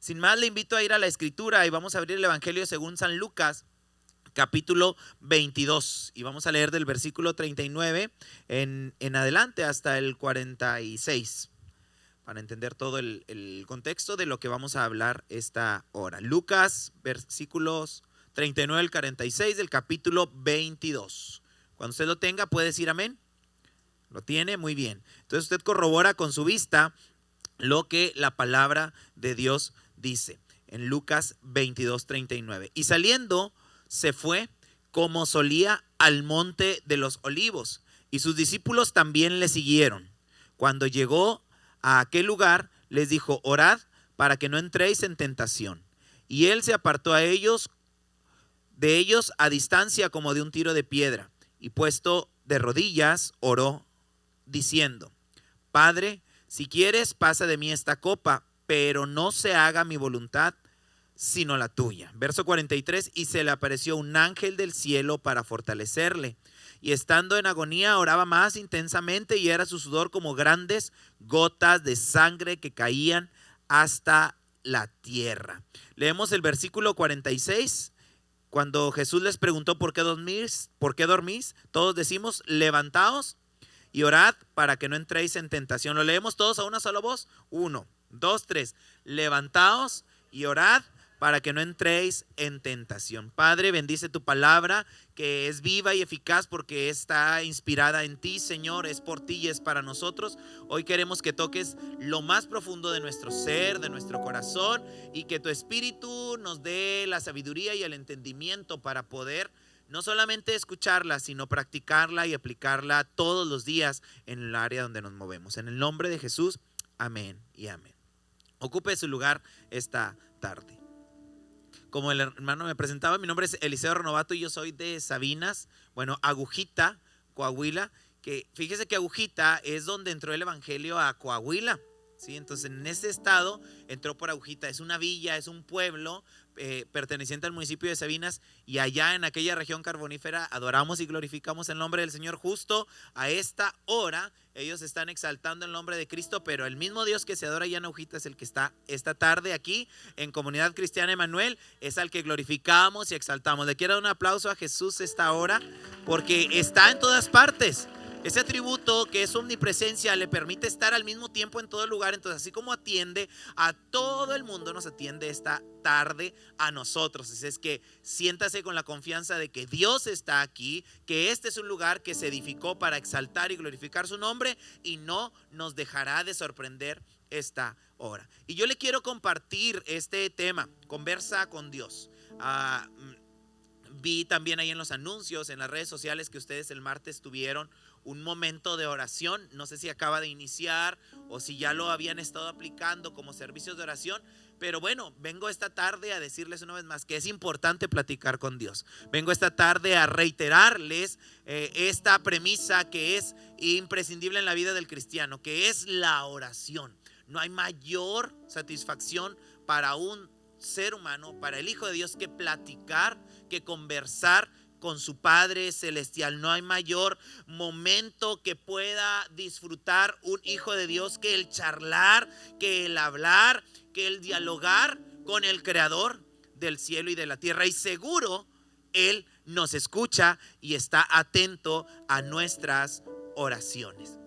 Sin más, le invito a ir a la escritura y vamos a abrir el Evangelio según San Lucas, capítulo 22, y vamos a leer del versículo 39 en adelante hasta el 46 para entender todo el contexto de lo que vamos a hablar esta hora. Lucas, versículos 39 al 46 del capítulo 22. Cuando usted lo tenga, puede decir amén. ¿Lo tiene? Muy bien. Entonces usted corrobora con su vista lo que la palabra de Dios dice en Lucas 22, 39. Y saliendo se fue como solía al monte de los olivos, y sus discípulos también le siguieron. Cuando llegó a aquel lugar, les dijo: orad para que no entréis en tentación. Y él se apartó de ellos a distancia como de un tiro de piedra, y puesto de rodillas oró diciendo: Padre, si quieres, pasa de mí esta copa, pero no se haga mi voluntad sino la tuya. Verso 43, y se le apareció un ángel del cielo para fortalecerle. Y estando en agonía oraba más intensamente, y era su sudor como grandes gotas de sangre que caían hasta la tierra. Leemos el versículo 46. Cuando Jesús les preguntó ¿por qué dormís? Todos decimos: levantaos y orad para que no entréis en tentación. Lo leemos todos a una sola voz. 1, 2, 3. Levantaos y orad para que no entréis en tentación. Padre, bendice tu palabra, que es viva y eficaz porque está inspirada en ti, Señor. Es por ti y es para nosotros. Hoy queremos que toques lo más profundo de nuestro ser, de nuestro corazón, y que tu Espíritu nos dé la sabiduría y el entendimiento para poder no solamente escucharla, sino practicarla y aplicarla todos los días en el área donde nos movemos. En el nombre de Jesús, amén y amén. Ocupe su lugar esta tarde. Como el hermano me presentaba, mi nombre es Eliseo Renovato y yo soy de Sabinas, Agujita, Coahuila, que fíjese que Agujita es donde entró el evangelio a Coahuila, ¿sí? Entonces en ese estado entró por Agujita, es una villa, es un pueblo perteneciente al municipio de Sabinas, y allá en aquella región carbonífera adoramos y glorificamos el nombre del Señor. Justo a esta hora ellos están exaltando el nombre de Cristo, pero el mismo Dios que se adora allá en Agujita es el que está esta tarde aquí en Comunidad Cristiana Emanuel, es al que glorificamos y exaltamos. Le quiero dar un aplauso a Jesús esta hora, porque está en todas partes. Ese atributo que es omnipresencia le permite estar al mismo tiempo en todo lugar. Entonces, así como atiende a todo el mundo, nos atiende esta tarde a nosotros. Así es que siéntase con la confianza de que Dios está aquí, que este es un lugar que se edificó para exaltar y glorificar su nombre, y no nos dejará de sorprender esta hora. Y yo le quiero compartir este tema: conversa con Dios. Vi también ahí en los anuncios, en las redes sociales, que ustedes el martes tuvieron un momento de oración. No sé si acaba de iniciar o si ya lo habían estado aplicando como servicios de oración, pero bueno, vengo esta tarde a decirles una vez más que es importante platicar con Dios. Vengo esta tarde a reiterarles esta premisa que es imprescindible en la vida del cristiano, que es la oración. No hay mayor satisfacción para un ser humano, para el Hijo de Dios, que platicar, que conversar con su Padre Celestial. No hay mayor momento que pueda disfrutar un hijo de Dios que el charlar, que el hablar, que el dialogar con el Creador del cielo y de la tierra. Y seguro Él nos escucha y está atento a nuestras oraciones.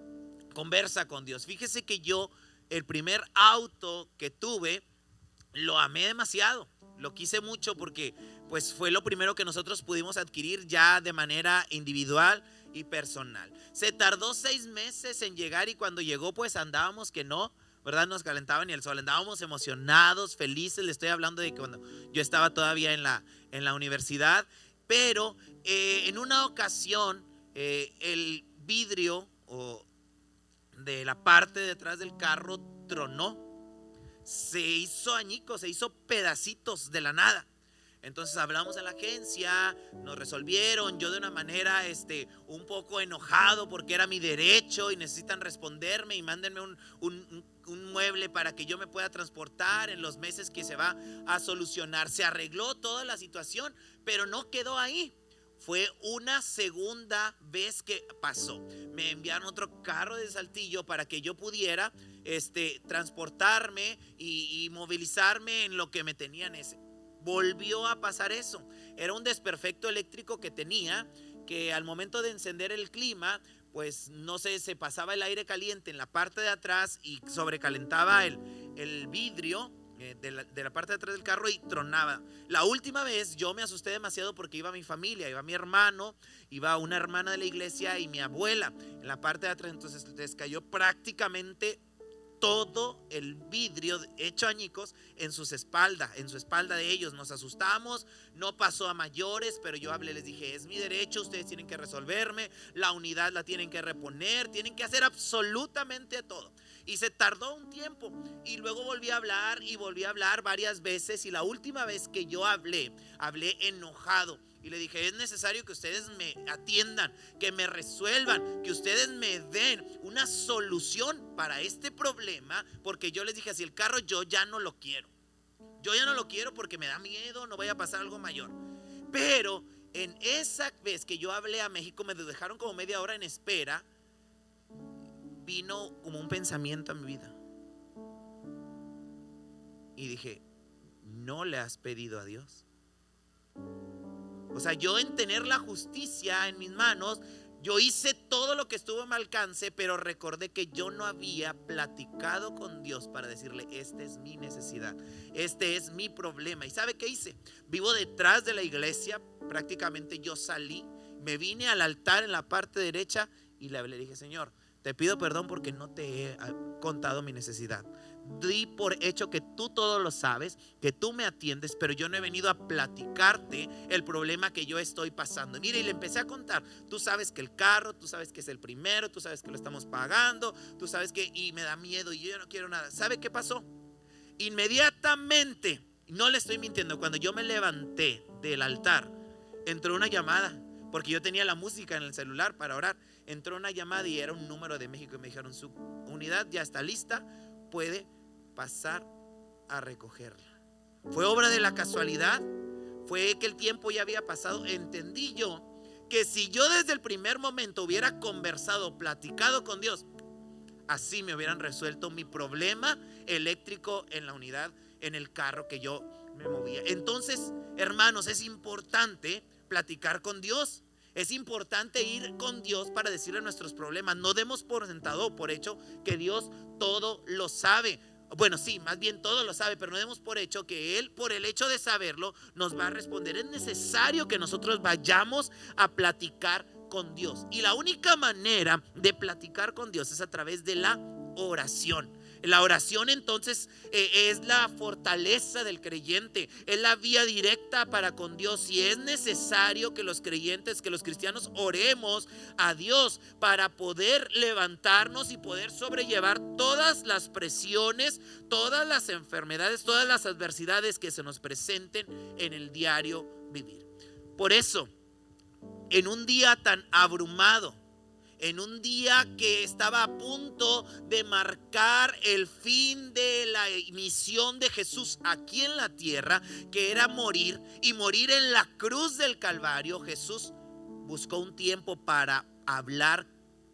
Conversa con Dios. Fíjese que yo, el primer auto que tuve, lo amé demasiado, lo quise mucho, porque pues fue lo primero que nosotros pudimos adquirir ya de manera individual y personal. Se tardó 6 meses en llegar, y cuando llegó pues andábamos que no, ¿verdad? Nos calentaba ni el sol, andábamos emocionados, felices. Le estoy hablando de que cuando yo estaba todavía en la universidad, pero en una ocasión el vidrio de la parte de atrás del carro tronó. Se hizo añicos, se hizo pedacitos de la nada. Entonces hablamos a la agencia, nos resolvieron. Yo de una manera un poco enojado, porque era mi derecho y necesitan responderme y mándenme un mueble para que yo me pueda transportar en los meses que se va a solucionar. Se arregló toda la situación, pero no quedó ahí. Fue una segunda vez que pasó. Me enviaron otro carro de Saltillo para que yo pudiera transportarme y movilizarme en lo que me tenían ese. Volvió a pasar eso. Era un desperfecto eléctrico que tenía, que al momento de encender el clima, pues no sé, se pasaba el aire caliente en la parte de atrás y sobrecalentaba el vidrio de la parte de atrás del carro y tronaba. La última vez yo me asusté demasiado porque iba mi familia, iba mi hermano, iba una hermana de la iglesia y mi abuela en la parte de atrás. Entonces les cayó prácticamente todo el vidrio hecho añicos en su espalda de ellos. Nos asustamos, no pasó a mayores, pero yo hablé, les dije, es mi derecho, ustedes tienen que resolverme, la unidad la tienen que reponer, tienen que hacer absolutamente todo. Y se tardó un tiempo y luego volví a hablar varias veces, y la última vez que yo hablé enojado. Y le dije, es necesario que ustedes me atiendan, que me resuelvan, que ustedes me den una solución para este problema. Porque yo les dije, así el carro yo ya no lo quiero. Yo ya no lo quiero porque me da miedo, no vaya a pasar algo mayor. Pero en esa vez que yo hablé a México, me dejaron como media hora en espera. Vino como un pensamiento a mi vida. Y dije, ¿no le has pedido a Dios? O sea, yo en tener la justicia en mis manos, yo hice todo lo que estuvo a mi alcance, pero recordé que yo no había platicado con Dios para decirle, esta es mi necesidad, este es mi problema. ¿Y sabe qué hice? Vivo detrás de la iglesia, prácticamente yo salí, me vine al altar en la parte derecha y le dije, Señor, te pido perdón porque no te he contado mi necesidad. Di por hecho que tú todo lo sabes, que tú me atiendes, pero yo no he venido a platicarte el problema que yo estoy pasando. Mire, y le empecé a contar, tú sabes que el carro, tú sabes que es el primero, tú sabes que lo estamos pagando, tú sabes que, y me da miedo y yo ya no quiero nada. ¿Sabe qué pasó? Inmediatamente, no le estoy mintiendo, cuando yo me levanté del altar, entró una llamada, porque yo tenía la música en el celular para orar. Entró una llamada y era un número de México y me dijeron, su unidad ya está lista, puede pasar a recogerla. ¿Fue obra de la casualidad? ¿Fue que el tiempo ya había pasado? Entendí yo que si yo desde el primer momento hubiera conversado, platicado con Dios, así me hubieran resuelto mi problema eléctrico en la unidad, en el carro que yo me movía. Entonces, hermanos, es importante platicar con Dios. Es importante ir con Dios para decirle nuestros problemas. No demos por sentado o por hecho que Dios todo lo sabe. Bueno, sí, más bien todo lo sabe, pero no demos por hecho que Él, por el hecho de saberlo, nos va a responder. Es necesario que nosotros vayamos a platicar con Dios. Y la única manera de platicar con Dios es a través de la oración. La oración entonces es la fortaleza del creyente, es la vía directa para con Dios. Y es necesario que los creyentes, que los cristianos oremos a Dios para poder levantarnos y poder sobrellevar todas las presiones, todas las enfermedades, todas las adversidades que se nos presenten en el diario vivir. Por eso, en un día tan abrumado, en un día que estaba a punto de marcar el fin de la misión de Jesús aquí en la tierra, que era morir y morir en la cruz del Calvario, Jesús buscó un tiempo para hablar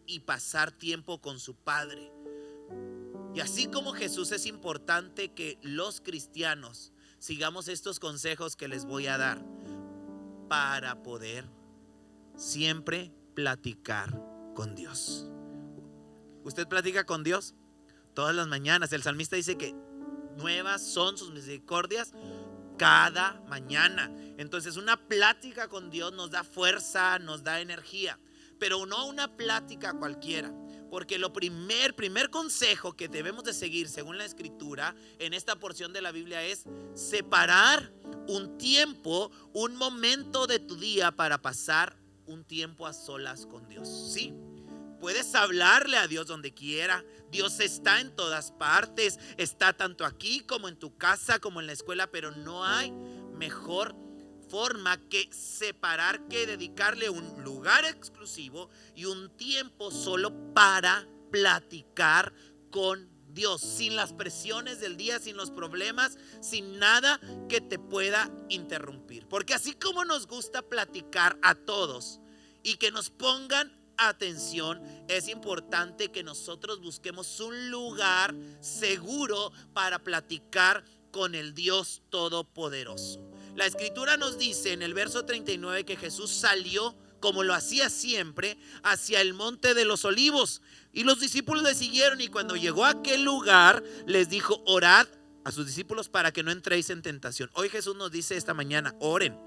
y pasar tiempo con su Padre. Y así como Jesús, es importante que los cristianos sigamos estos consejos que les voy a dar para poder siempre platicar con Dios. ¿Usted platica con Dios? Todas las mañanas. El salmista dice que nuevas son sus misericordias cada mañana. Entonces una plática con Dios nos da fuerza, nos da energía, pero no una plática cualquiera. Porque lo primer consejo que debemos de seguir según la escritura en esta porción de la Biblia es separar un tiempo, un momento de tu día para pasar un tiempo a solas con Dios. Sí, puedes hablarle a Dios donde quiera. Dios está en todas partes, está tanto aquí como en tu casa, como en la escuela, pero no hay mejor forma que separar, que dedicarle un lugar exclusivo y un tiempo solo para platicar con Dios, sin las presiones del día, sin los problemas, sin nada que te pueda interrumpir. Porque así como nos gusta platicar a todos y que nos pongan atención, es importante que nosotros busquemos un lugar seguro para platicar con el Dios Todopoderoso. La escritura nos dice en el verso 39 que Jesús salió, como lo hacía siempre, hacia el monte de los olivos, y los discípulos le siguieron, y cuando llegó a aquel lugar les dijo: orad a sus discípulos para que no entréis en tentación. Hoy Jesús nos dice esta mañana: oren,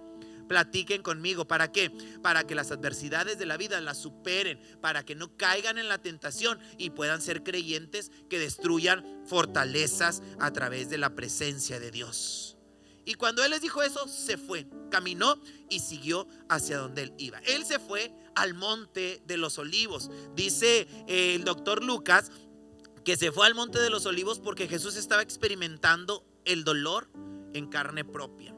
platiquen conmigo. ¿Para qué? Para que las adversidades de la vida las superen, para que no caigan en la tentación y puedan ser creyentes que destruyan fortalezas a través de la presencia de Dios. Y cuando él les dijo eso, se fue, caminó y siguió hacia donde él iba. Él se fue al monte de los olivos. Dice el doctor Lucas que se fue al monte de los olivos porque Jesús estaba experimentando el dolor en carne propia.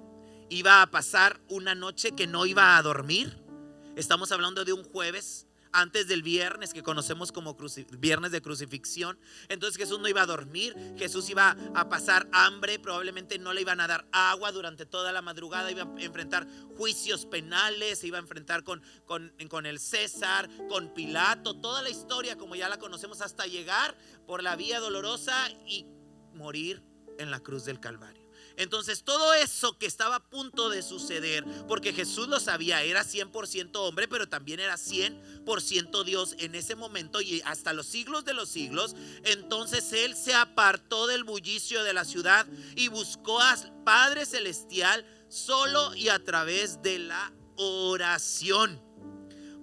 Iba a pasar una noche que no iba a dormir. Estamos hablando de un jueves antes del viernes que conocemos como viernes de crucifixión. Entonces Jesús no iba a dormir, Jesús iba a pasar hambre, probablemente no le iban a dar agua durante toda la madrugada, iba a enfrentar juicios penales, se iba a enfrentar con el César, con Pilato, toda la historia como ya la conocemos, hasta llegar por la vía dolorosa y morir en la cruz del Calvario. Entonces todo eso que estaba a punto de suceder, porque Jesús lo sabía, era 100% hombre, pero también era 100% Dios en ese momento y hasta los siglos de los siglos. Entonces él se apartó del bullicio de la ciudad y buscó al Padre Celestial solo y a través de la oración.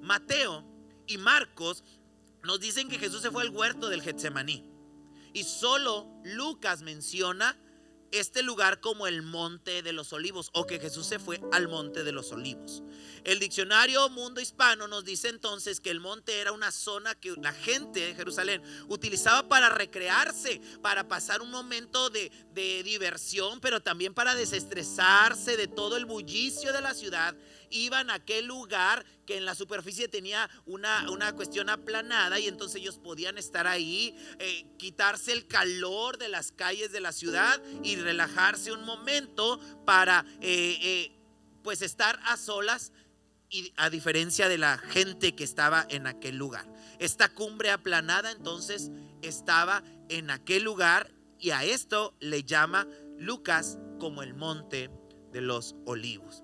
Mateo y Marcos nos dicen que Jesús se fue al huerto del Getsemaní, y solo Lucas menciona este lugar como el monte de los olivos, o que Jesús se fue al monte de los olivos. El diccionario Mundo Hispano nos dice entonces que el monte era una zona que la gente de Jerusalén utilizaba para recrearse, para pasar un momento de diversión, pero también para desestresarse de todo el bullicio de la ciudad. Iban a aquel lugar que en la superficie tenía una cuestión aplanada, y entonces ellos podían estar ahí, quitarse el calor de las calles de la ciudad y relajarse un momento para pues estar a solas, y a diferencia de la gente que estaba en aquel lugar. Esta cumbre aplanada entonces estaba en aquel lugar, y a esto le llama Lucas como el monte de los olivos.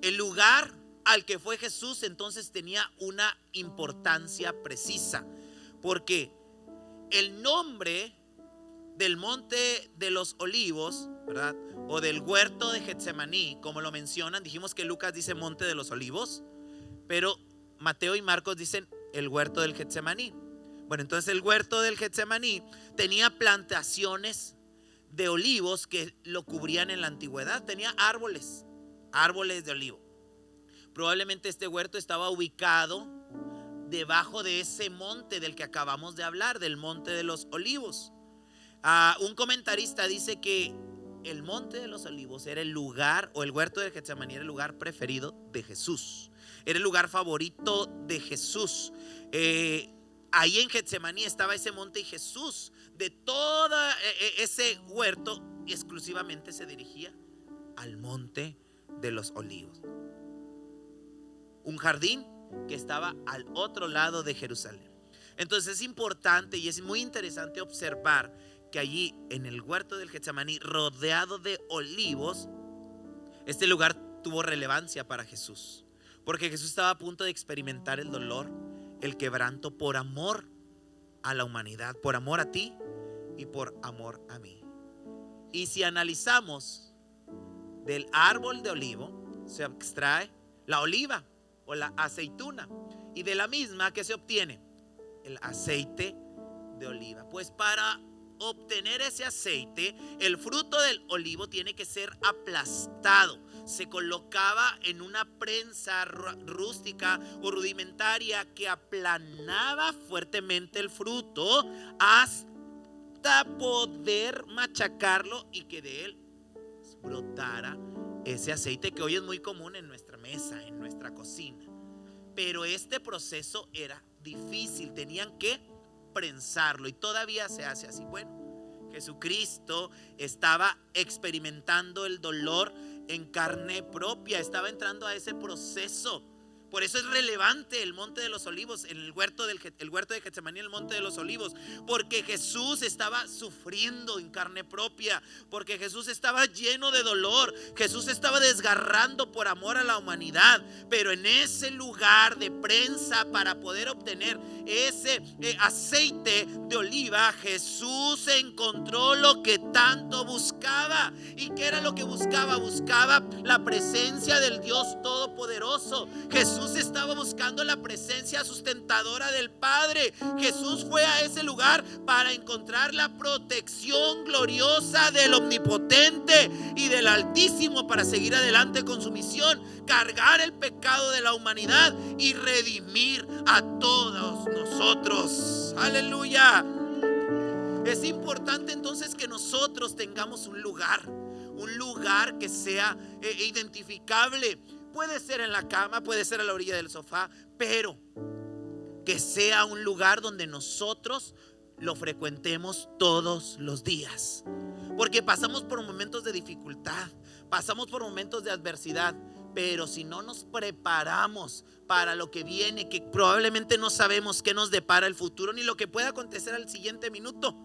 El lugar al que fue Jesús entonces tenía una importancia precisa, porque el nombre del monte de los olivos, ¿verdad?, o del huerto de Getsemaní, como lo mencionan, dijimos que Lucas dice monte de los olivos, pero Mateo y Marcos dicen el huerto del Getsemaní. Bueno, entonces el huerto del Getsemaní tenía plantaciones de olivos que lo cubrían en la antigüedad, tenía árboles de olivo. Probablemente este huerto estaba ubicado debajo de ese monte del que acabamos de hablar, del monte de los olivos. Un comentarista dice que el monte de los olivos era el lugar, o el huerto de Getsemaní era el lugar preferido de Jesús, era el lugar favorito de Jesús. Ahí en Getsemaní estaba ese monte, y Jesús de todo ese huerto exclusivamente se dirigía al monte de los olivos, un jardín que estaba al otro lado de Jerusalén. Entonces es importante y es muy interesante observar que allí en el huerto del Getsemaní, rodeado de olivos, este lugar tuvo relevancia para Jesús, porque Jesús estaba a punto de experimentar el dolor, el quebranto, por amor a la humanidad, por amor a ti y por amor a mí. Y si analizamos, del árbol de olivo se extrae la oliva o la aceituna, y de la misma que se obtiene el aceite de oliva. Pues para obtener ese aceite, el fruto del olivo tiene que ser aplastado. Se colocaba en una prensa rústica o rudimentaria que aplanaba fuertemente el fruto hasta poder machacarlo y que de él brotara ese aceite que hoy es muy común en nuestra mesa, en nuestra cocina. Pero este proceso era difícil, tenían que prensarlo, y todavía se hace así. Bueno, Jesucristo estaba experimentando el dolor en carne propia, estaba entrando a ese proceso. Por eso es relevante el monte de los olivos, el huerto de Getsemaní, el monte de los olivos, porque Jesús estaba sufriendo en carne propia, porque Jesús estaba lleno de dolor, Jesús estaba desgarrando por amor a la humanidad. Pero en ese lugar de prensa, para poder obtener ese aceite de oliva, Jesús encontró lo que tanto buscaba. ¿Y qué era lo que buscaba? Buscaba la presencia del Dios Todopoderoso. Jesús estaba buscando la presencia sustentadora del Padre. Jesús fue a ese lugar para encontrar la protección gloriosa del Omnipotente y del Altísimo, para seguir adelante con su misión, cargar el pecado de la humanidad y redimir a todos nosotros. Aleluya. Es importante entonces que nosotros tengamos un lugar que sea identificable. Puede ser en la cama, puede ser a la orilla del sofá, pero que sea un lugar donde nosotros lo frecuentemos todos los días. Porque pasamos por momentos de dificultad, pasamos por momentos de adversidad, pero si no nos preparamos para lo que viene, que probablemente no sabemos qué nos depara el futuro ni lo que pueda acontecer al siguiente minuto,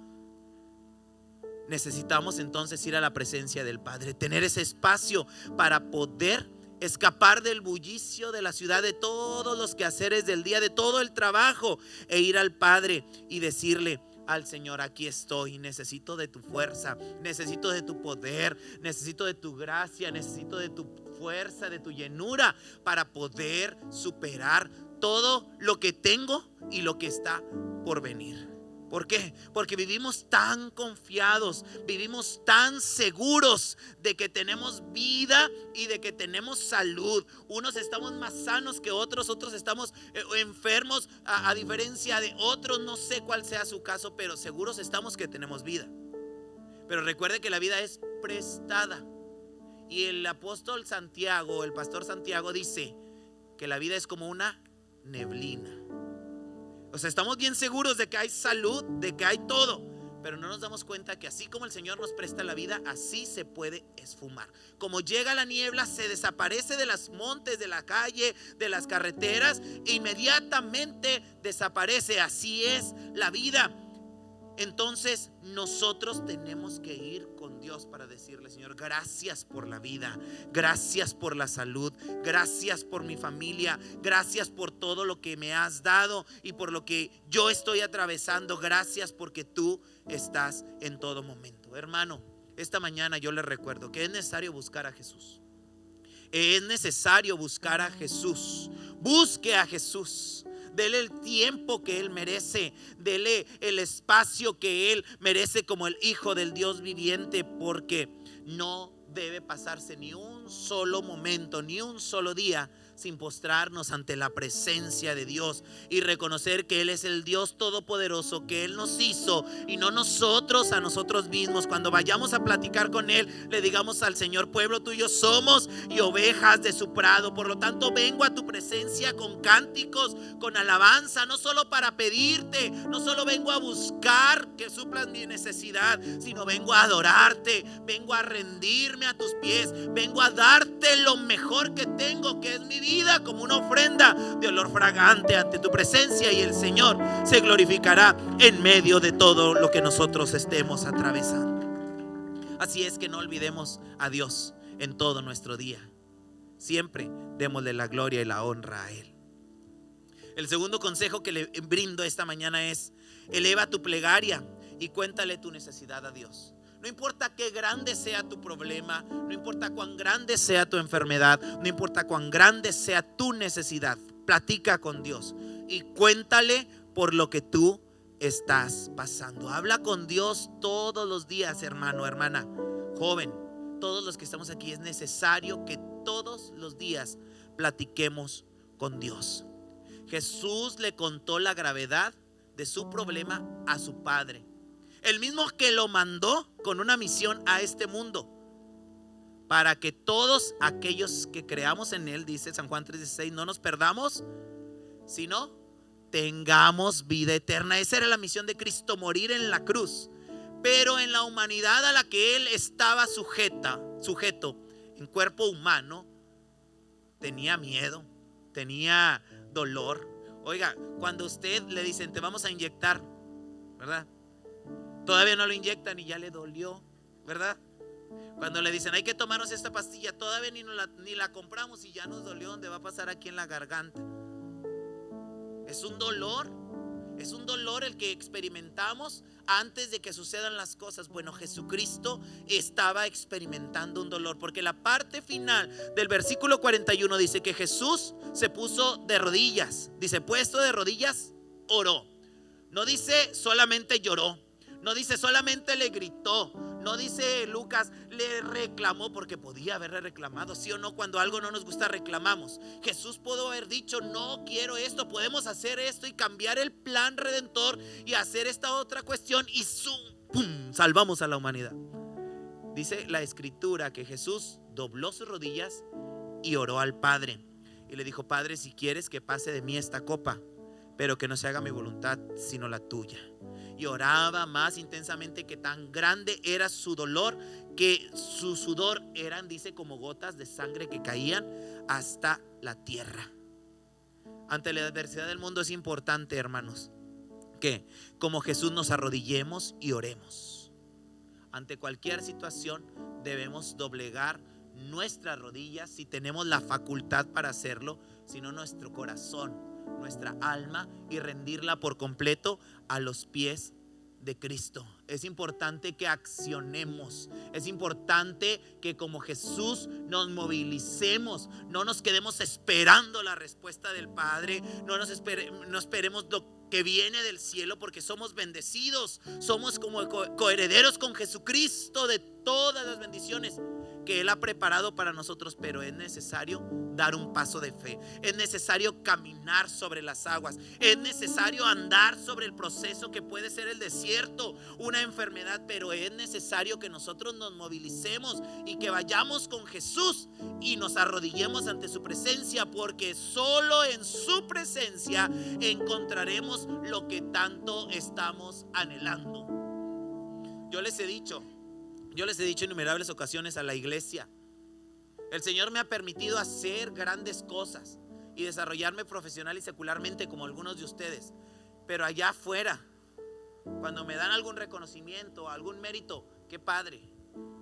necesitamos entonces ir a la presencia del Padre, tener ese espacio para poder escapar del bullicio de la ciudad, de todos los quehaceres del día, de todo el trabajo, e ir al Padre y decirle al Señor: aquí estoy, necesito de tu fuerza, necesito de tu poder, necesito de tu gracia, necesito de tu fuerza, de tu llenura, para poder superar todo lo que tengo y lo que está por venir. ¿Por qué? Porque vivimos tan confiados, vivimos tan seguros de que tenemos vida y de que tenemos salud. Unos estamos más sanos que otros, otros estamos enfermos a diferencia de otros. No sé cuál sea su caso, pero seguros estamos que tenemos vida. Pero recuerde que la vida es prestada. Y el apóstol Santiago, el pastor Santiago, dice que la vida es como una neblina. O sea, estamos bien seguros de que hay salud, de que hay todo, pero no nos damos cuenta que así como el Señor nos presta la vida, así se puede esfumar. Como llega la niebla, se desaparece de los montes, de la calle, de las carreteras, e inmediatamente desaparece. Así es la vida. Entonces nosotros tenemos que ir con Dios para decirle: Señor, gracias por la vida, gracias por la salud, gracias por mi familia, gracias por todo lo que me has dado y por lo que yo estoy atravesando. Gracias porque tú estás en todo momento. Hermano, esta mañana yo le recuerdo que es necesario buscar a Jesús. Es necesario buscar a Jesús. Busque a Jesús. Dele el tiempo que Él merece, dele el espacio que Él merece como el Hijo del Dios viviente, porque no debe pasarse ni un solo momento, ni un solo día sin postrarnos ante la presencia de Dios y reconocer que Él es el Dios Todopoderoso, que Él nos hizo y no nosotros a nosotros mismos. Cuando vayamos a platicar con Él, le digamos al Señor: pueblo tuyo somos y ovejas de su prado. Por lo tanto, vengo a tu presencia con cánticos, con alabanza, no solo para pedirte, no solo vengo a buscar que suplas mi necesidad, sino vengo a adorarte, vengo a rendirme a tus pies, vengo a darte lo mejor que tengo, que es mi vida, como una ofrenda de olor fragante ante tu presencia, y el Señor se glorificará en medio de todo lo que nosotros estemos atravesando. Así es que no olvidemos a Dios en todo nuestro día. Siempre démosle la gloria y la honra a Él. El segundo consejo que le brindo esta mañana es: eleva tu plegaria y cuéntale tu necesidad a Dios. No importa qué grande sea tu problema, no importa cuán grande sea tu enfermedad, no importa cuán grande sea tu necesidad, platica con Dios y cuéntale por lo que tú estás pasando. Habla con Dios todos los días, hermano, hermana, joven, todos los que estamos aquí. Es necesario que todos los días platiquemos con Dios. Jesús le contó la gravedad de su problema a su Padre, el mismo que lo mandó con una misión a este mundo, para que todos aquellos que creamos en Él, dice San Juan 3:16, no nos perdamos, sino tengamos vida eterna. Esa era la misión de Cristo, morir en la cruz. Pero en la humanidad a la que Él estaba sujeto en cuerpo humano, tenía miedo, tenía dolor. Oiga, cuando usted le dicen te vamos a inyectar, ¿verdad? Todavía no lo inyectan y ya le dolió, ¿verdad? Cuando le dicen hay que tomarnos esta pastilla, todavía ni la compramos y ya nos dolió donde va a pasar aquí en la garganta. Es un dolor el que experimentamos antes de que sucedan las cosas. Bueno, Jesucristo estaba experimentando un dolor, porque la parte final del versículo 41 dice que Jesús se puso de rodillas. Dice, puesto de rodillas, oró. No dice solamente lloró, no dice solamente le gritó, no dice Lucas le reclamó, porque podía haberle reclamado, sí o no. Cuando algo no nos gusta reclamamos. Jesús pudo haber dicho no quiero esto, podemos hacer esto y cambiar el plan redentor y hacer esta otra cuestión y ¡pum!, salvamos a la humanidad. Dice la escritura que Jesús dobló sus rodillas y oró al Padre y le dijo, Padre, si quieres que pase de mí esta copa, pero que no se haga mi voluntad sino la tuya. Y oraba más intensamente, que tan grande era su dolor, que su sudor eran, dice, como gotas de sangre que caían hasta la tierra. Ante la adversidad del mundo es importante, hermanos, que como Jesús nos arrodillemos y oremos. Ante cualquier situación debemos doblegar nuestras rodillas, si tenemos la facultad para hacerlo, sino nuestro corazón, nuestra alma, y rendirla por completo a los pies de Cristo. Es importante que accionemos, es importante que como Jesús nos movilicemos, no nos quedemos esperando la respuesta del Padre, no esperemos lo que viene del cielo, porque somos bendecidos, somos como coherederos con Jesucristo de todas las bendiciones que Él ha preparado para nosotros. Pero es necesario dar un paso de fe, es necesario caminar sobre las aguas, es necesario andar sobre el proceso que puede ser el desierto, una enfermedad, pero es necesario que nosotros nos movilicemos y que vayamos con Jesús y nos arrodillemos ante su presencia, porque solo en su presencia encontraremos lo que tanto estamos anhelando. Yo les he dicho en innumerables ocasiones a la iglesia, el Señor me ha permitido hacer grandes cosas y desarrollarme profesional y secularmente como algunos de ustedes, pero allá afuera, cuando me dan algún reconocimiento, algún mérito, qué padre,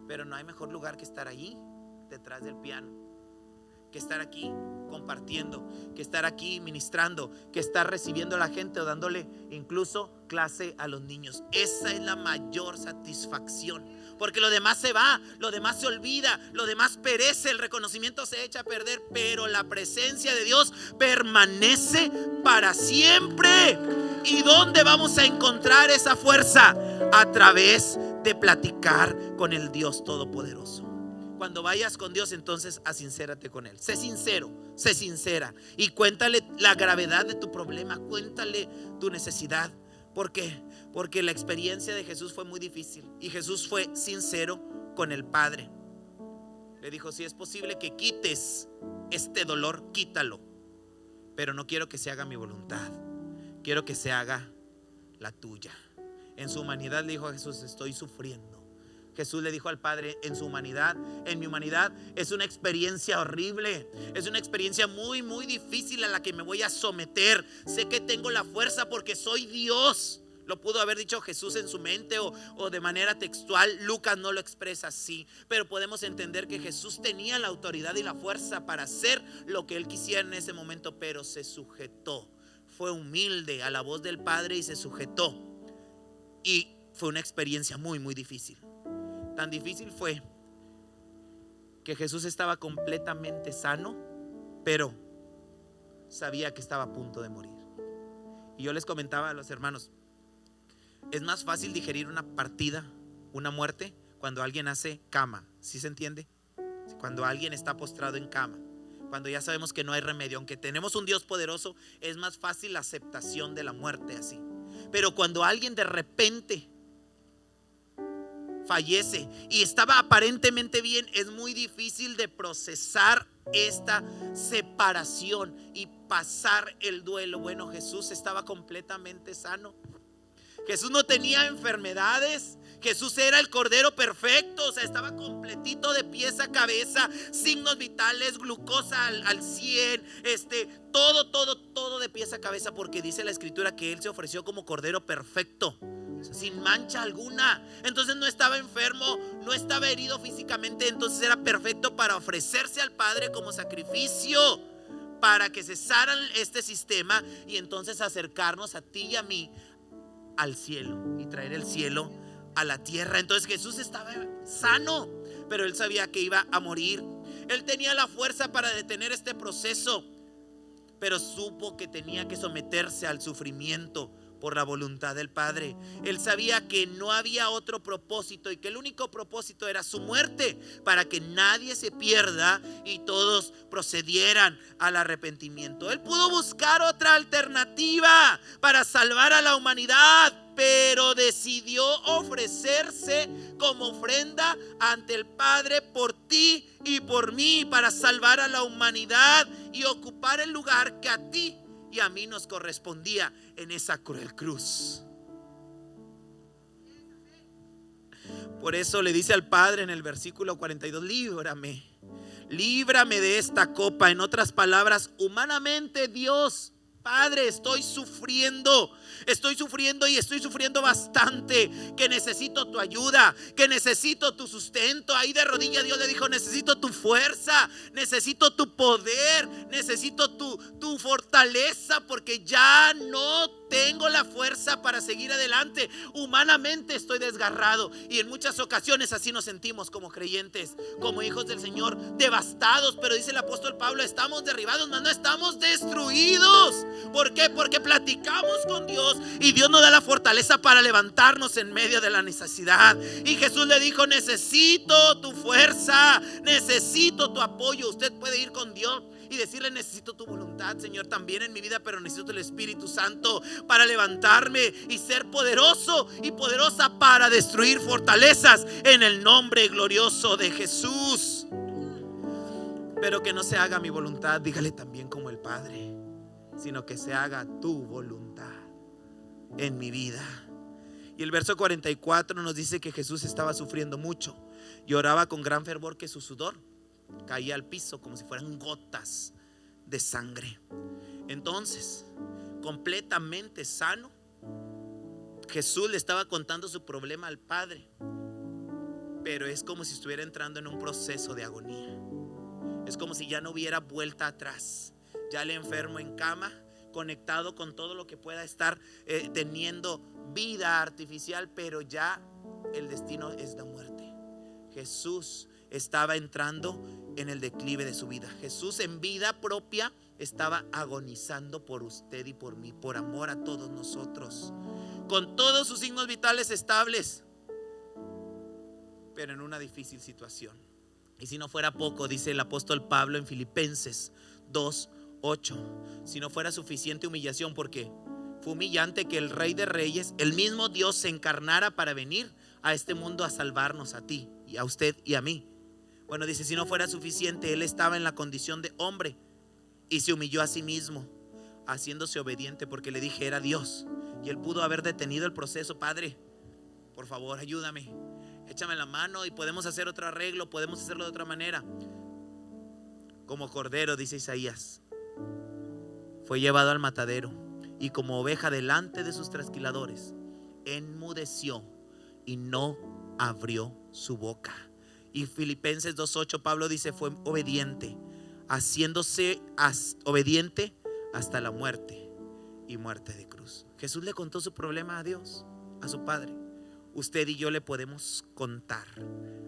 pero no hay mejor lugar que estar allí detrás del piano, que estar aquí compartiendo, que estar aquí ministrando, que estar recibiendo a la gente o dándole incluso clase a los niños. Esa es la mayor satisfacción, porque lo demás se va, lo demás se olvida, lo demás perece, el reconocimiento se echa a perder, pero la presencia de Dios permanece para siempre. ¿Y dónde vamos a encontrar esa fuerza? A través de platicar con el Dios Todopoderoso. Cuando vayas con Dios, entonces asincérate con Él. Sé sincero, sé sincera y cuéntale la gravedad de tu problema, cuéntale tu necesidad. ¿Por qué? Porque la experiencia de Jesús fue muy difícil y Jesús fue sincero con el Padre. Le dijo, si es posible que quites este dolor, quítalo, pero no quiero que se haga mi voluntad, quiero que se haga la tuya. En su humanidad le dijo a Jesús, estoy sufriendo. Jesús le dijo al Padre, en su humanidad, en mi humanidad, es una experiencia horrible, es una experiencia muy, muy difícil a la que me voy a someter. Sé que tengo la fuerza porque soy Dios. Lo pudo haber dicho Jesús en su mente o de manera textual. Lucas no lo expresa así, pero podemos entender que Jesús tenía la autoridad y la fuerza para hacer lo que Él quisiera en ese momento, pero se sujetó. Fue humilde a la voz del Padre y se sujetó. Y fue una experiencia muy, muy difícil. Tan difícil fue que Jesús estaba completamente sano, pero sabía que estaba a punto de morir. Y yo les comentaba a los hermanos, es más fácil digerir una partida, una muerte, cuando alguien hace cama. ¿Sí se entiende? Cuando alguien está postrado en cama, cuando ya sabemos que no hay remedio. Aunque tenemos un Dios poderoso, es más fácil la aceptación de la muerte así. Pero cuando alguien de repente fallece y estaba aparentemente bien. Es muy difícil de procesar esta separación y pasar el duelo. Bueno, Jesús estaba completamente sano. Jesús no tenía enfermedades. Jesús era el Cordero perfecto, o sea, estaba completito de pies a cabeza, signos vitales, glucosa al 100, todo de pies a cabeza, porque dice la Escritura que Él se ofreció como Cordero perfecto, o sea, sin mancha alguna. Entonces no estaba enfermo, no estaba herido físicamente, entonces era perfecto para ofrecerse al Padre como sacrificio, para que cesaran este sistema y entonces acercarnos a ti y a mí al cielo y traer el cielo a la tierra. Entonces Jesús estaba sano, pero Él sabía que iba a morir. Él tenía la fuerza para detener este proceso, pero supo que tenía que someterse al sufrimiento por la voluntad del Padre. Él sabía que no había otro propósito y que el único propósito era su muerte, para que nadie se pierda y todos procedieran al arrepentimiento. Él pudo buscar otra alternativa para salvar a la humanidad, pero decidió ofrecerse como ofrenda ante el Padre por ti y por mí, para salvar a la humanidad y ocupar el lugar que a ti y a mí nos correspondía en esa cruel cruz. Por eso le dice al Padre en el versículo 42: líbrame de esta copa. En otras palabras, humanamente, Dios Padre, estoy sufriendo y estoy sufriendo bastante, que necesito tu ayuda, que necesito tu sustento. Ahí de rodillas Dios le dijo: necesito tu fuerza, necesito tu poder, necesito tu fortaleza, porque ya no tengo la fuerza para seguir adelante. Humanamente estoy desgarrado, y en muchas ocasiones así nos sentimos como creyentes, como hijos del Señor, devastados. Pero dice el apóstol Pablo: estamos derribados, mas no estamos destruidos. ¿Por qué? Porque platicamos con Dios y Dios nos da la fortaleza para levantarnos en medio de la necesidad. Y Jesús le dijo: necesito tu fuerza, necesito tu apoyo. Usted puede ir con Dios y decirle: necesito tu voluntad, Señor, también en mi vida, pero necesito el Espíritu Santo para levantarme y ser poderoso y poderosa para destruir fortalezas en el nombre glorioso de Jesús. Pero que no se haga mi voluntad, dígale también, como el Padre, sino que se haga tu voluntad en mi vida. Y el verso 44 nos dice que Jesús estaba sufriendo mucho y oraba con gran fervor, que su sudor caía al piso como si fueran gotas de sangre. Entonces, completamente sano, Jesús le estaba contando su problema al Padre, pero es como si estuviera entrando en un proceso de agonía. Es como si ya no hubiera vuelta atrás. Ya el enfermo en cama, conectado con todo lo que pueda estar teniendo vida artificial, pero ya el destino es la muerte. Jesús estaba entrando en el declive de su vida. Jesús en vida propia estaba agonizando por usted y por mí, por amor a todos nosotros, con todos sus signos vitales estables, pero en una difícil situación. Y si no fuera poco, dice el apóstol Pablo en Filipenses 2:8, si no fuera suficiente humillación, porque fue humillante que el Rey de Reyes, el mismo Dios, se encarnara para venir a este mundo a salvarnos a ti y a usted y a mí. Bueno, dice, si no fuera suficiente, Él estaba en la condición de hombre y se humilló a sí mismo, haciéndose obediente, porque le dije, era Dios, y Él pudo haber detenido el proceso. Padre, por favor, ayúdame, échame la mano y podemos hacer otro arreglo, podemos hacerlo de otra manera. Como cordero, dice Isaías, fue llevado al matadero, y como oveja delante de sus trasquiladores, enmudeció y no abrió su boca. Y Filipenses 2:8, Pablo dice, fue obediente, haciéndose obediente hasta la muerte, y muerte de cruz. Jesús le contó su problema a Dios, a su Padre. Usted y yo le podemos contar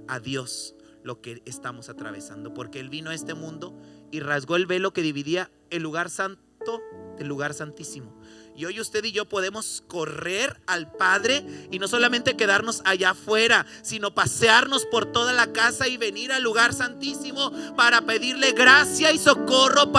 a Dios lo que estamos atravesando, porque Él vino a este mundo y rasgó el velo que dividía el lugar santo del lugar santísimo, Y hoy usted y yo podemos correr al Padre y no solamente quedarnos allá afuera, sino pasearnos por toda la casa y venir al lugar santísimo para pedirle gracia y socorro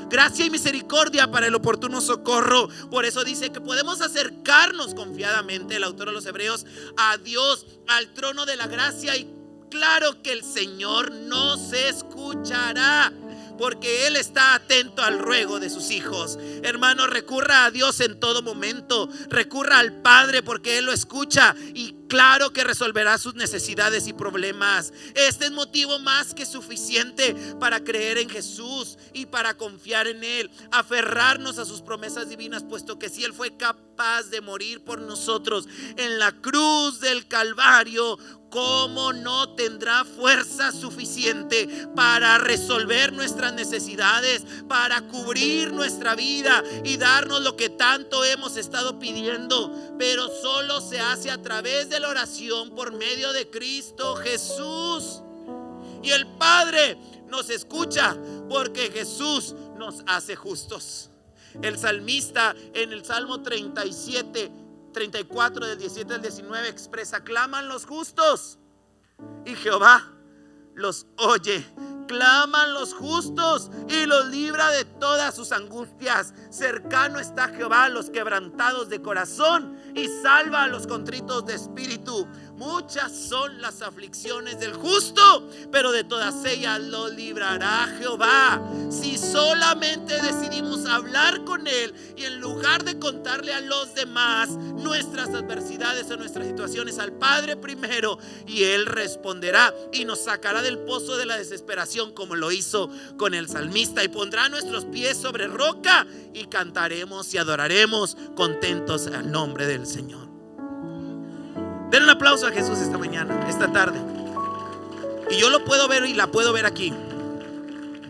gracia y misericordia para el oportuno socorro. Por eso dice que podemos acercarnos confiadamente, el autor de los Hebreos, a Dios, al trono de la gracia, y claro que el Señor nos escuchará, porque Él está atento al ruego de sus hijos. Hermano, recurra a Dios en todo momento. Recurra al Padre, porque Él lo escucha y claro que resolverá sus necesidades y problemas. Este es motivo más que suficiente para creer en Jesús y para confiar en Él, aferrarnos a sus promesas divinas, puesto que si Él fue capaz de morir por nosotros en la cruz del Calvario, ¿cómo no tendrá fuerza suficiente para resolver nuestras necesidades, para cubrir nuestra vida y darnos lo que tanto hemos estado pidiendo? Pero solo se hace a través de la oración por medio de Cristo Jesús. Y el Padre nos escucha porque Jesús nos hace justos. El salmista en el Salmo 34 del 17 al 19 expresa: claman los justos y Jehová los oye. Claman los justos y los libra de todas sus angustias. Cercano está Jehová a los quebrantados de corazón y salva a los contritos de espíritu. Muchas son las aflicciones del justo, pero de todas ellas lo librará Jehová. Si solamente decidimos hablar con Él y en lugar de contarle a los demás nuestras adversidades o nuestras situaciones, al Padre primero, y Él responderá y nos sacará del pozo de la desesperación, como lo hizo con el salmista, y pondrá nuestros pies sobre roca y cantaremos y adoraremos contentos al nombre del Señor. Den un aplauso a Jesús esta mañana, esta tarde. Y yo lo puedo ver y la puedo ver aquí,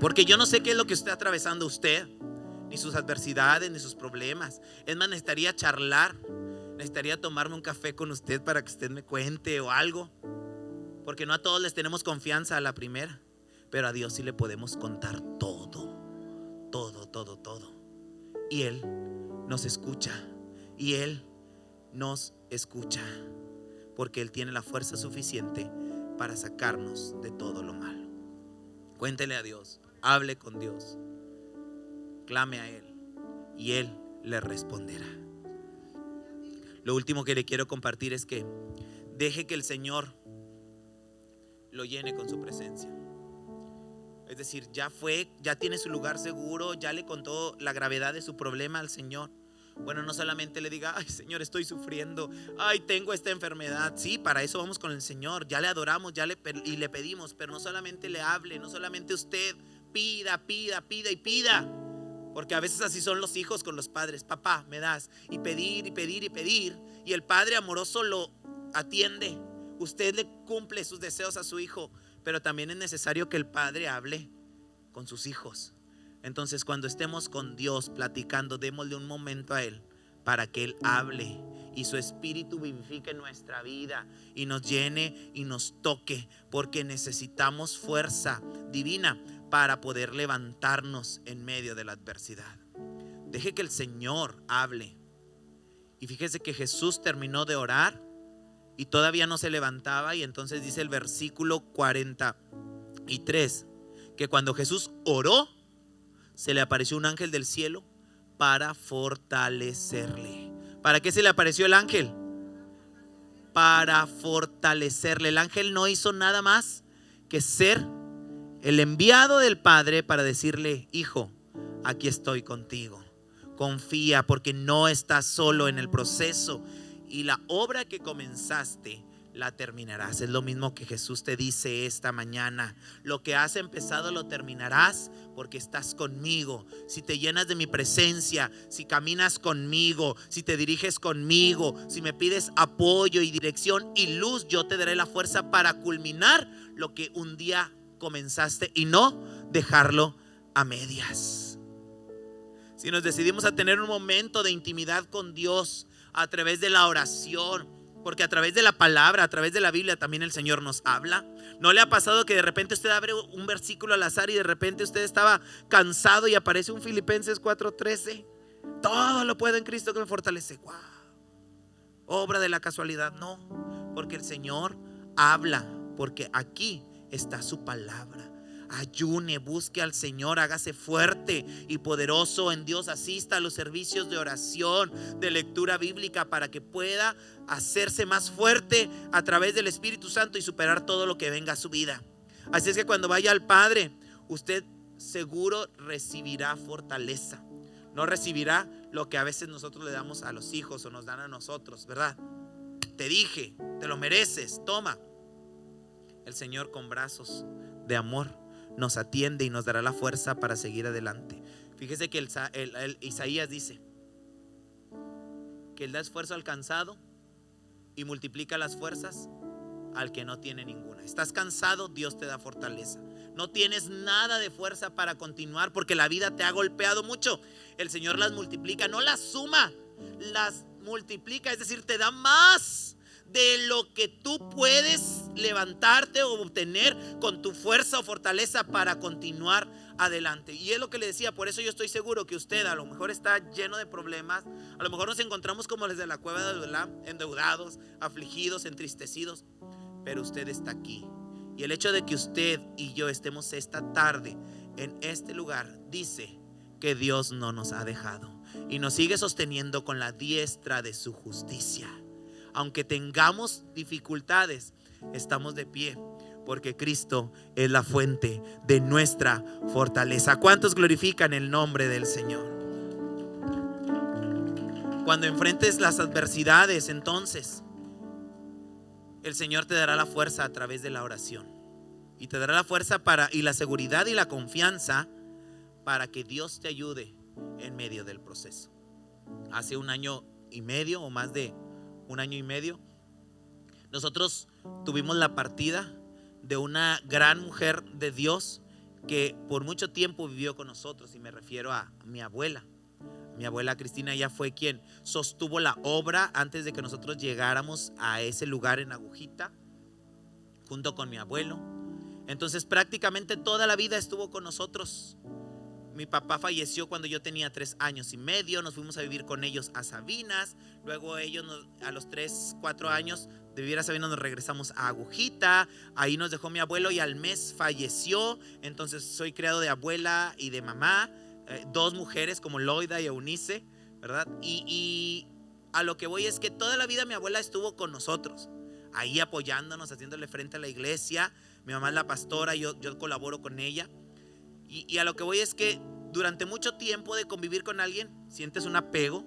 porque yo no sé qué es lo que esté atravesando usted, ni sus adversidades, ni sus problemas. Es más, necesitaría charlar, necesitaría tomarme un café con usted para que usted me cuente o algo, porque no a todos les tenemos confianza a la primera, pero a Dios sí le podemos contar todo. Y Él nos escucha, y Él nos escucha, porque Él tiene la fuerza suficiente para sacarnos de todo lo malo. Cuéntele a Dios, hable con Dios, clame a Él y Él le responderá. Lo último que le quiero compartir es que deje que el Señor lo llene con su presencia. Es decir, ya tiene su lugar seguro, ya le contó la gravedad de su problema al Señor. Bueno, no solamente le diga: ay, Señor, estoy sufriendo, ay, tengo esta enfermedad. Sí, para eso vamos con el Señor, ya le adoramos, y le pedimos. Pero no solamente le hable, no solamente usted pida, porque a veces así son los hijos con los padres: papá, me das, y pedir, y el Padre amoroso lo atiende. Usted le cumple sus deseos a su hijo, pero también es necesario que el Padre hable con sus hijos. Entonces, cuando estemos con Dios platicando, démosle un momento a Él para que Él hable y su espíritu vivifique nuestra vida y nos llene y nos toque, porque necesitamos fuerza divina para poder levantarnos en medio de la adversidad. Deje que el Señor hable. Y fíjese que Jesús terminó de orar y todavía no se levantaba, y entonces dice el versículo 43 que cuando Jesús oró, se le apareció un ángel del cielo para fortalecerle. ¿Para qué se le apareció el ángel? Para fortalecerle. El ángel no hizo nada más que ser el enviado del Padre para decirle: hijo, aquí estoy contigo. Confía, porque no estás solo en el proceso, y la obra que comenzaste la terminarás. Es lo mismo que Jesús te dice esta mañana: lo que has empezado lo terminarás, porque estás conmigo. Si te llenas de mi presencia, si caminas conmigo, si te diriges conmigo, si me pides apoyo y dirección y luz, yo te daré la fuerza para culminar lo que un día comenzaste y no dejarlo a medias. Si nos decidimos a tener un momento de intimidad con Dios a través de la oración, porque a través de la palabra, a través de la Biblia también el Señor nos habla. ¿No le ha pasado que de repente usted abre un versículo al azar y de repente usted estaba cansado y aparece un Filipenses 4:13? Todo lo puedo en Cristo que me fortalece. ¡Wow! Obra de la casualidad, no, porque el Señor habla, porque aquí está su palabra. Ayune, busque al Señor, hágase fuerte y poderoso en Dios, asista a los servicios de oración, de lectura bíblica, para que pueda hacerse más fuerte a través del Espíritu Santo y superar todo lo que venga a su vida. Así es que cuando vaya al Padre, usted seguro recibirá fortaleza. No recibirá lo que a veces nosotros le damos a los hijos o nos dan a nosotros, ¿verdad? Te dije, te lo mereces, toma. El Señor con brazos de amor nos atiende y nos dará la fuerza para seguir adelante. Fíjese que el Isaías dice que Él da esfuerzo al cansado y multiplica las fuerzas al que no tiene ninguna. Estás cansado, Dios te da fortaleza. No tienes nada de fuerza para continuar porque la vida te ha golpeado mucho. El Señor las multiplica, no las suma, las multiplica, es decir, te da más de lo que tú puedes levantarte o obtener con tu fuerza o fortaleza para continuar adelante. Y es lo que le decía, por eso yo estoy seguro que usted a lo mejor está lleno de problemas, a lo mejor nos encontramos como desde la cueva de Adulam, endeudados, afligidos, entristecidos, pero usted está aquí. Y el hecho de que usted y yo estemos esta tarde en este lugar dice que Dios no nos ha dejado y nos sigue sosteniendo con la diestra de su justicia. Aunque tengamos dificultades, estamos de pie porque Cristo es la fuente de nuestra fortaleza. ¿Cuántos glorifican el nombre del Señor? Cuando enfrentes las adversidades, entonces el Señor te dará la fuerza a través de la oración y te dará la fuerza y la seguridad y la confianza para que Dios te ayude en medio del proceso. Hace 1 año y medio o más de 1 año y medio, nosotros tuvimos la partida de una gran mujer de Dios que por mucho tiempo vivió con nosotros, y me refiero a mi abuela. Mi abuela Cristina, ella fue quien sostuvo la obra antes de que nosotros llegáramos a ese lugar en Agujita, junto con mi abuelo. Entonces prácticamente toda la vida estuvo con nosotros. Mi papá falleció cuando yo tenía 3 años y medio. Nos fuimos a vivir con ellos a Sabinas. Luego ellos a los 3, 4 años de vivir a Sabinas nos regresamos a Agujita. Ahí nos dejó mi abuelo y al mes falleció. Entonces soy criado de abuela y de mamá, 2 mujeres como Loida y Eunice, ¿verdad? Y a lo que voy es que toda la vida mi abuela estuvo con nosotros, ahí apoyándonos, haciéndole frente a la iglesia. Mi mamá es la pastora, yo colaboro con ella. Y a lo que voy es que durante mucho tiempo de convivir con alguien, sientes un apego,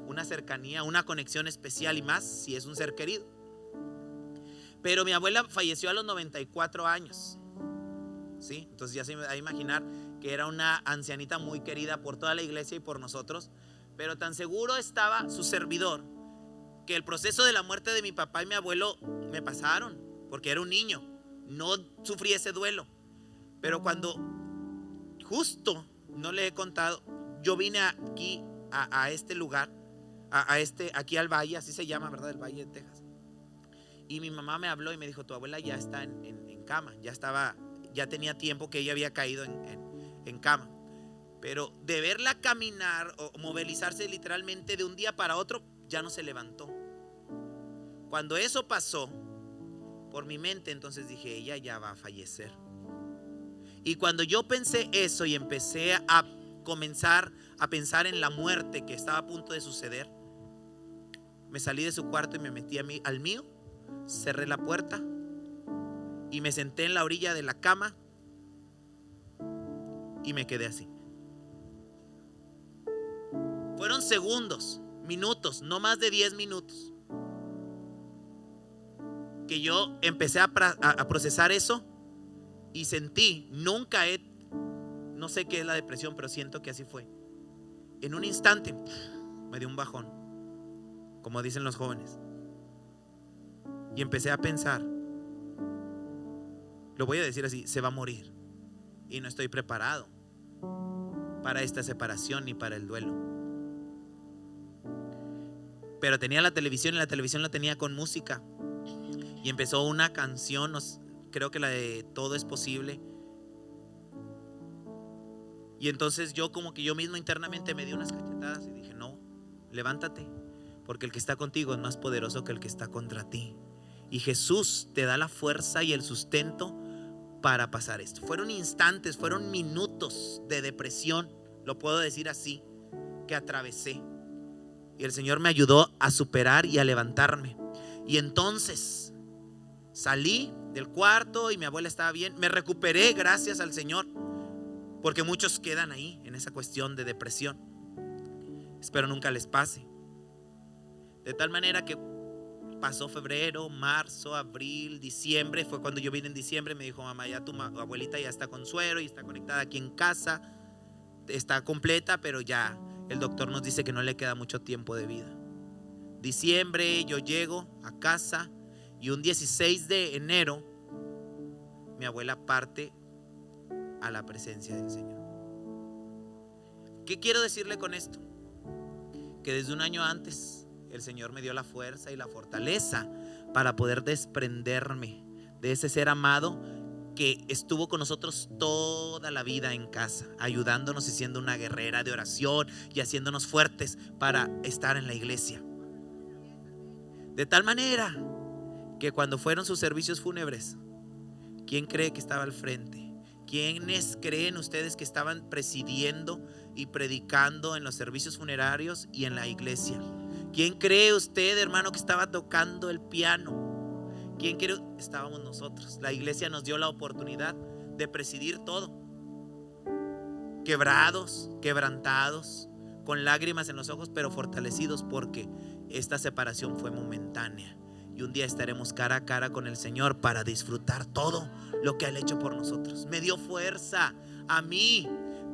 una cercanía, una conexión especial, y más si es un ser querido. Pero mi abuela falleció a los 94 años. ¿Sí? Entonces ya se me da a imaginar que era una ancianita muy querida por toda la iglesia y por nosotros. Pero tan seguro estaba su servidor que el proceso de la muerte de mi papá y mi abuelo me pasaron, porque era un niño, no sufrí ese duelo. Pero cuando justo, no le he contado, yo vine aquí a este lugar, aquí al valle, así se llama, ¿verdad? El Valle de Texas. Y mi mamá me habló y me dijo: tu abuela ya está en cama, ya tenía tiempo que ella había caído en cama. Pero de verla caminar o movilizarse literalmente de un día para otro, ya no se levantó. Cuando eso pasó por mi mente, entonces dije: ella ya va a fallecer. Y cuando yo pensé eso y empecé a comenzar a pensar en la muerte que estaba a punto de suceder, me salí de su cuarto y me metí al mío, cerré la puerta y me senté en la orilla de la cama y me quedé así. Fueron segundos, minutos, no más de 10 minutos, que yo empecé a procesar eso y sentí, no sé qué es la depresión, pero siento que así fue. En un instante me dio un bajón, como dicen los jóvenes, y empecé a pensar, lo voy a decir así: se va a morir y no estoy preparado para esta separación ni para el duelo. Pero tenía la televisión y la televisión la tenía con música, y empezó una canción, creo que la de Todo es Posible, Y entonces yo como que yo mismo internamente me di unas cachetadas y dije, no, levántate, porque el que está contigo es más poderoso que el que está contra ti. Y Jesús te da la fuerza y el sustento para pasar esto. Fueron instantes, fueron minutos de depresión, lo puedo decir así, que atravesé. Y el Señor me ayudó a superar y a levantarme. Y entonces salí del cuarto y mi abuela estaba bien. Me recuperé, gracias al Señor, porque muchos quedan ahí en esa cuestión de depresión. Espero nunca les pase. De tal manera que pasó febrero, marzo, abril, diciembre. Fue cuando yo vine en diciembre. Me dijo, mamá, ya tu abuelita ya está con suero y está conectada aquí en casa, está completa, pero ya el doctor nos dice que no le queda mucho tiempo de vida. Diciembre, yo llego a casa y un 16 de enero mi abuela parte a la presencia del Señor. ¿Qué quiero decirle con esto? Que desde un año antes el Señor me dio la fuerza y la fortaleza para poder desprenderme de ese ser amado que estuvo con nosotros toda la vida en casa, ayudándonos y siendo una guerrera de oración y haciéndonos fuertes para estar en la iglesia. De tal manera que cuando fueron sus servicios fúnebres, ¿quién cree que estaba al frente? ¿Quiénes creen ustedes que estaban presidiendo y predicando en los servicios funerarios y en la iglesia? ¿Quién cree usted, hermano, que estaba tocando el piano? ¿Quién cree? Estábamos nosotros. La iglesia nos dio la oportunidad de presidir todo. Quebrados, quebrantados, con lágrimas en los ojos, pero fortalecidos, porque esta separación fue momentánea. Y un día estaremos cara a cara con el Señor para disfrutar todo lo que Él ha hecho por nosotros. Me dio fuerza a mí,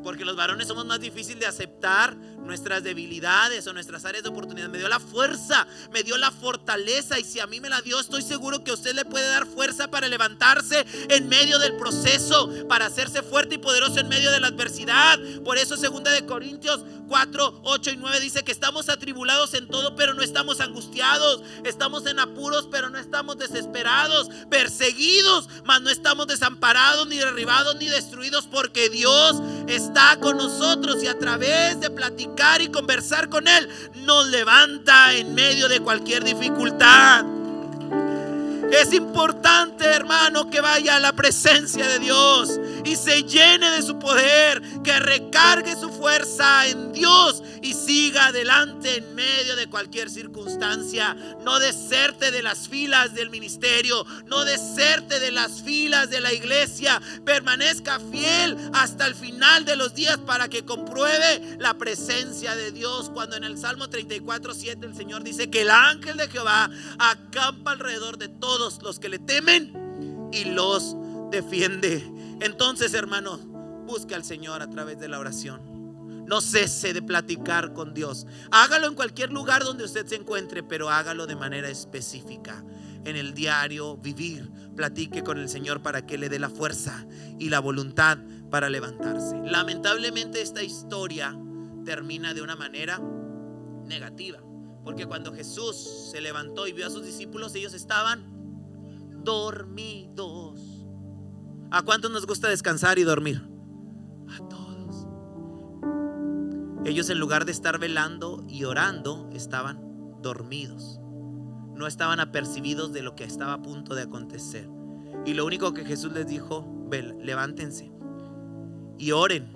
porque los varones somos más difíciles de aceptar nuestras debilidades o nuestras áreas de oportunidad. Me dio la fuerza, me dio la fortaleza, y si a mí me la dio, estoy seguro que a usted le puede dar fuerza para levantarse en medio del proceso, para hacerse fuerte y poderoso en medio de la adversidad. Por eso 2 de Corintios 4, 8 y 9 dice que estamos atribulados en todo, pero no estamos angustiados, estamos en apuros, pero no estamos desesperados, perseguidos, mas no estamos desamparados, ni derribados, ni destruidos, porque Dios está con nosotros, y a través de platicar y conversar con Él nos levanta en medio de cualquier dificultad. Es importante, hermano, que vaya a la presencia de Dios y se llene de su poder, que recargue su fuerza en Dios y siga adelante en medio de cualquier circunstancia. No deserte de las filas del ministerio, no deserte de las filas de la iglesia. Permanezca fiel hasta el final de los días para que compruebe la presencia de Dios. Cuando en el Salmo 34, 7 el Señor dice que el ángel de Jehová acampa alrededor de todos los que le temen y los defiende. Entonces, hermano, busque al Señor a través de la oración. No cese de platicar con Dios. Hágalo en cualquier lugar donde usted se encuentre, pero hágalo de manera específica. En el diario vivir, platique con el Señor para que le dé la fuerza y la voluntad para levantarse. Lamentablemente esta historia termina de una manera negativa, porque cuando Jesús se levantó y vio a sus discípulos, ellos estaban dormidos. ¿A cuántos nos gusta descansar y dormir? A todos. Ellos, en lugar de estar velando y orando, estaban dormidos. No estaban apercibidos de lo que estaba a punto de acontecer. Y lo único que Jesús les dijo: levántense y oren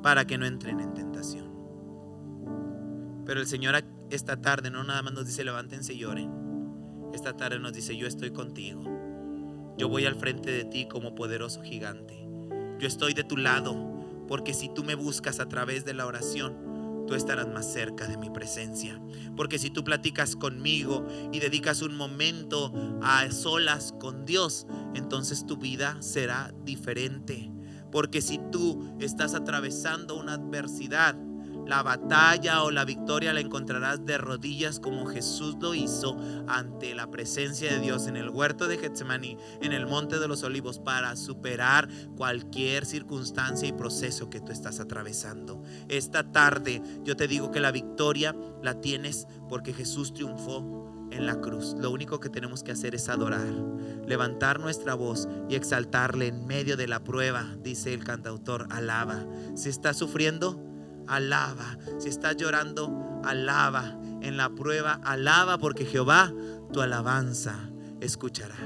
para que no entren en tentación. Pero el Señor esta tarde no nada más nos dice levántense y oren. Esta tarde nos dice: yo estoy contigo, yo voy al frente de ti como poderoso gigante, yo estoy de tu lado, porque si tú me buscas a través de la oración, tú estarás más cerca de mi presencia. Porque si tú platicas conmigo y dedicas un momento a solas con Dios, entonces tu vida será diferente. Porque si tú estás atravesando una adversidad, la batalla o la victoria la encontrarás de rodillas, como Jesús lo hizo ante la presencia de Dios en el huerto de Getsemaní, en el monte de los olivos, para superar cualquier circunstancia y proceso que tú estás atravesando. Esta tarde yo te digo que la victoria la tienes porque Jesús triunfó en la cruz. Lo único que tenemos que hacer es adorar, levantar nuestra voz y exaltarle en medio de la prueba. Dice el cantautor, alaba. Si estás sufriendo, alaba. Si estás llorando, alaba. En la prueba, alaba, porque Jehová tu alabanza escuchará.